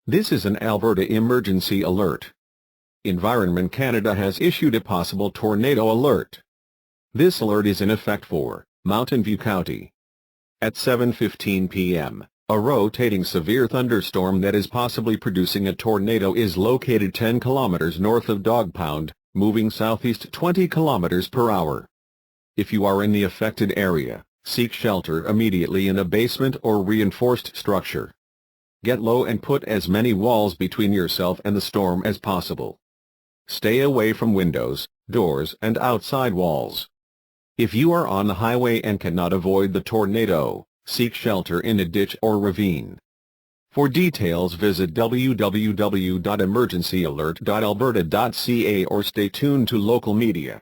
This is an Alberta emergency alert. Environment Canada has issued a possible tornado alert. This alert is in effect for Mountain View County. At 7:15 p.m., a rotating severe thunderstorm that is possibly producing a tornado is located 10 kilometers north of Dogpound, moving southeast 20 kilometers per hour. If you are in the affected area, seek shelter immediately in a basement or reinforced structure. Get low and put as many walls between yourself and the storm as possible. Stay away from windows, doors and outside walls. If you are on the highway and cannot avoid the tornado, seek shelter in a ditch or ravine. For details visit www.emergencyalert.alberta.ca or stay tuned to local media.